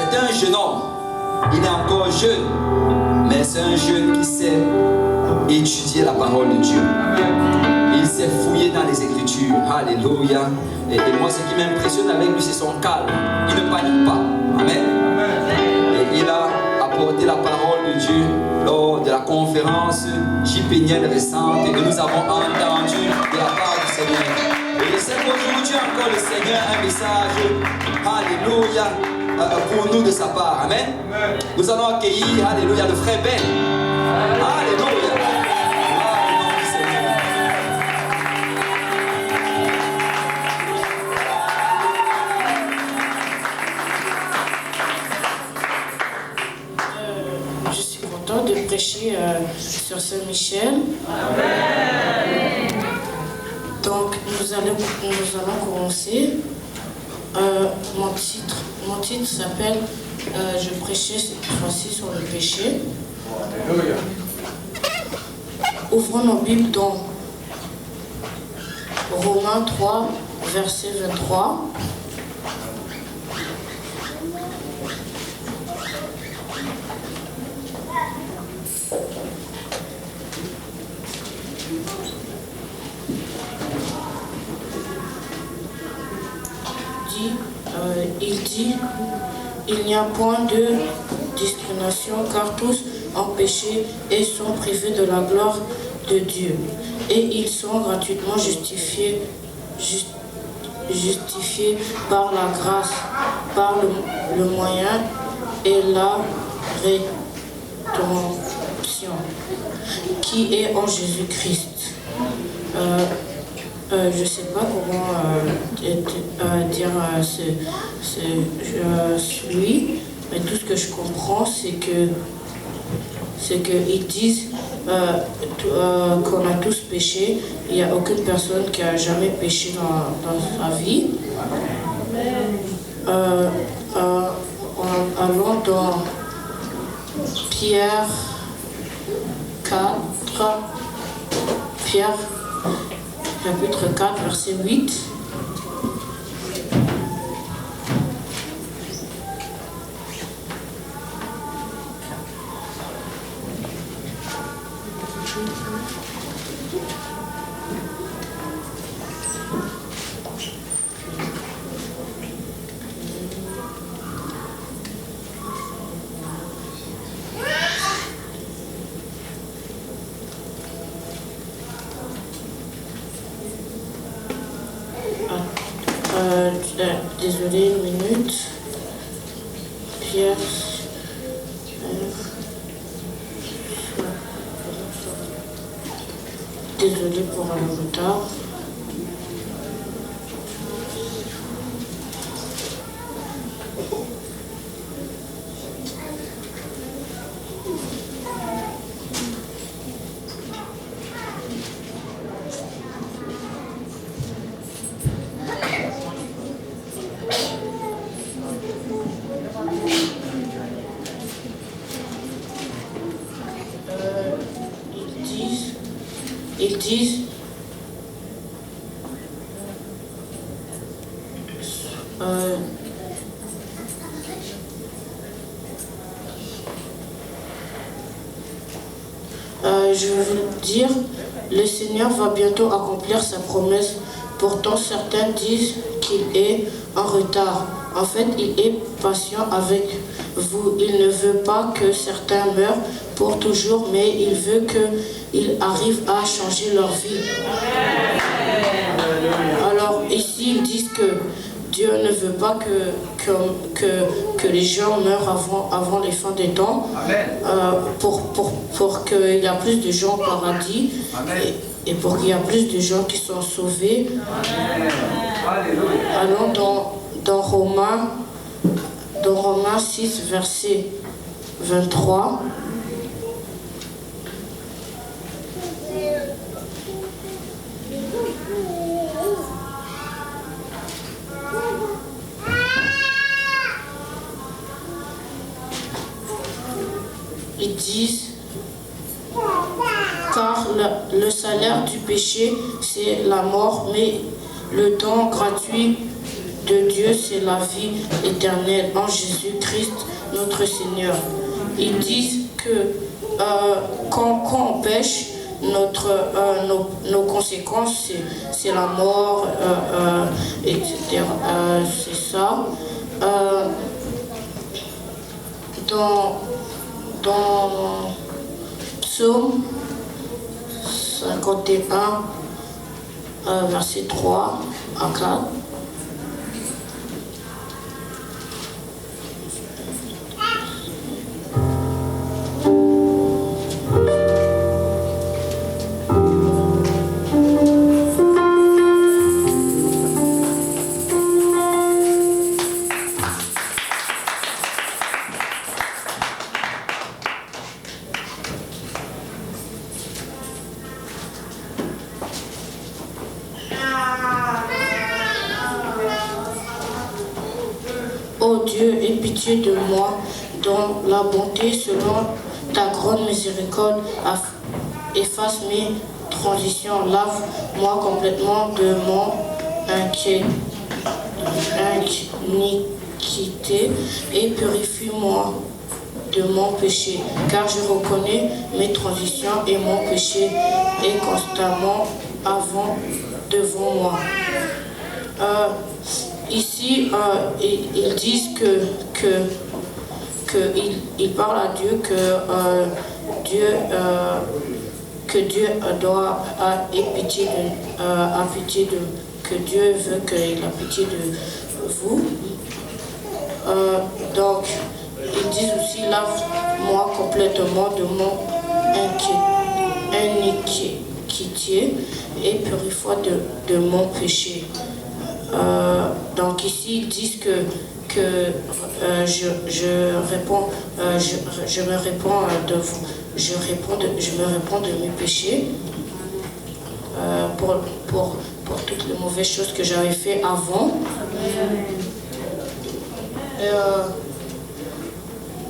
C'est un jeune homme. Il est encore jeune, mais c'est un jeune qui sait étudier la parole de Dieu. Il s'est fouillé dans les Écritures. Alléluia. Et moi, ce qui m'impressionne avec lui, c'est son calme. Il ne panique pas. Amen. Et il a apporté la parole de Dieu lors de la conférence JPNienne récente et nous avons entendu de la part du Seigneur. Et je sais qu'aujourd'hui encore le Seigneur a un message, alléluia, pour nous de sa part. Amen. Nous allons accueillir, alléluia, le frère Ben. Alléluia. Je suis content de prêcher sur Saint-Michel. Donc nous allons commencer. Mon titre s'appelle je prêchais cette fois-ci sur le péché. Ouvrons nos Bibles dans Romains 3, verset 23. Il dit, il n'y a point de discrimination car tous ont péché et sont privés de la gloire de Dieu. Et ils sont gratuitement justifiés par la grâce, par le moyen et la rédemption qui est en Jésus-Christ. Je ne sais pas comment dire celui, mais tout ce que je comprends, c'est qu'ils disent qu'on a tous péché. Il n'y a aucune personne qui a jamais péché dans sa vie. Allons dans Pierre 4, chapitre 4, verset 8. Désolé, une minute. Pierre. Désolé pour le retard. Ils disent je veux dire, le Seigneur va bientôt accomplir sa promesse. Pourtant, certains disent qu'il est en retard. En fait, il est patient avec vous. Il ne veut pas que certains meurent pour toujours, mais il veut qu'ils arrivent à changer leur vie. Alors, ici, ils disent que Dieu ne veut pas que les gens meurent avant les fins des temps, pour qu'il y ait plus de gens au paradis et pour qu'il y ait plus de gens qui sont sauvés. Allons dans Romains 6, verset 23. Ils disent, car le salaire du péché, c'est la mort, mais le don gratuit de Dieu, c'est la vie éternelle en Jésus-Christ, notre Seigneur. Ils disent que quand on pêche, nos conséquences, c'est la mort, etc. C'est ça. Dans Psaume 51, verset 3 à 4. Ô Dieu, aie pitié de moi, dans la bonté, selon ta grande miséricorde, efface mes transitions, lave-moi complètement de mon iniquité et purifie-moi de mon péché, car je reconnais mes transitions et mon péché est constamment devant moi. Ici, ils disent ils parlent à Dieu que Dieu doit pitié que Dieu veut qu'il a pitié de vous. Donc, ils disent aussi lave-moi complètement de mon iniquité et purifie de mon péché. Donc ici ils disent que je me réponds de mes péchés pour toutes les mauvaises choses que j'avais fait avant.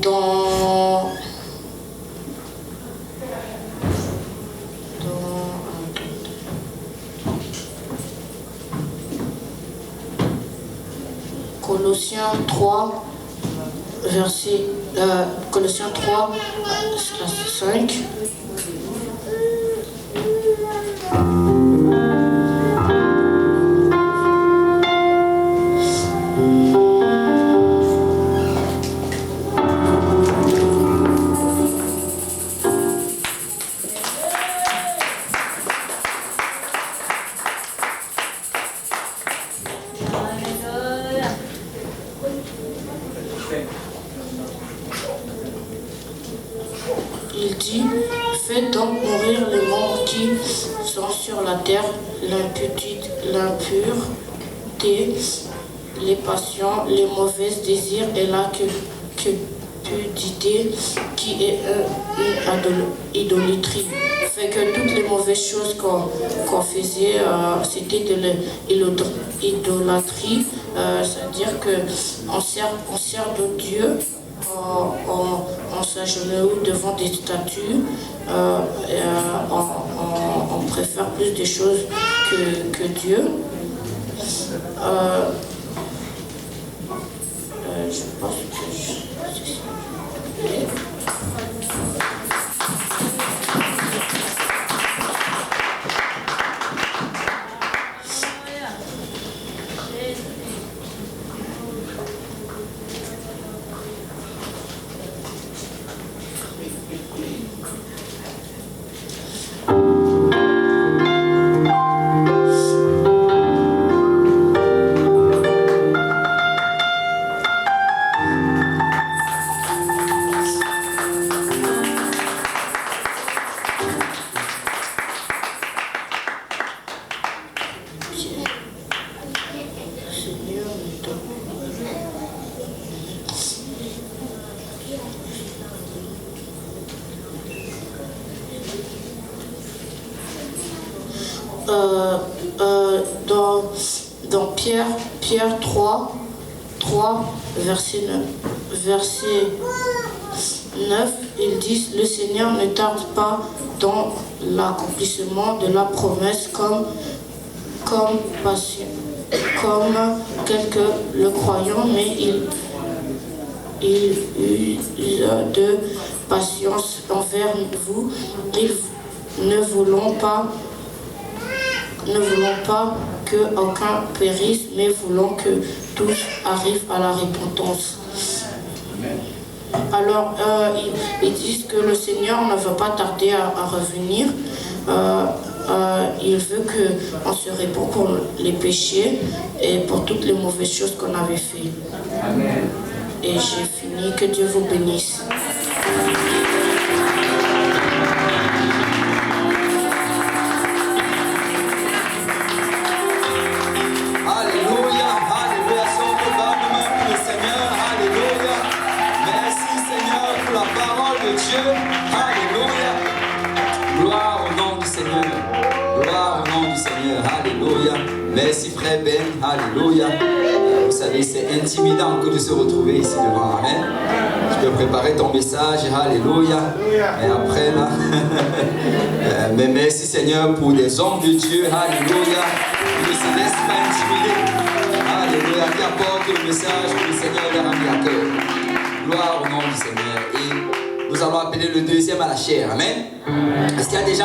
Dans Colossiens 3, Colossiens 3, 5. Il dit, faites donc mourir les membres qui sont sur la terre, l'impureté, les passions, les mauvais désirs et la cupidité qui est une idolâtrie. Fait que toutes les mauvaises choses qu'on faisait, c'était de l'idolâtrie, c'est-à-dire qu'on sert d'autres dieux. On s'agenouille devant des statues, on préfère plus de choses que Dieu. Je pense que dans Pierre 3, verset 9, ils disent « Le Seigneur ne tarde pas dans l'accomplissement de la promesse comme comme quelques le croyant, mais il use de patience envers vous. Ne voulons pas que aucun périsse, mais voulons que tous arrivent à la repentance. Alors, ils disent que le Seigneur ne va pas tarder à revenir. Il veut qu'on se répand pour les péchés et pour toutes les mauvaises choses qu'on avait fait. Amen. Et j'ai fini. Que Dieu vous bénisse. Alléluia, alléluia, son probablement pour le Seigneur, alléluia. Merci Seigneur pour la parole de Dieu, alléluia. Gloire au nom du Seigneur, gloire au nom du Seigneur, alléluia. Merci frère Ben, alléluia. Vous savez, c'est intimidant que de se retrouver ici devant, amen. Tu peux préparer ton message, alléluia. Et après là, mais merci Seigneur pour des hommes de Dieu, alléluia. Qui ne se laissent pas intimider, alléluia. Qui apportent le message que le Seigneur leur a mis à cœur. Gloire au nom du Seigneur. Et nous allons appeler le deuxième à la chair, amen. Est-ce qu'il y a des gens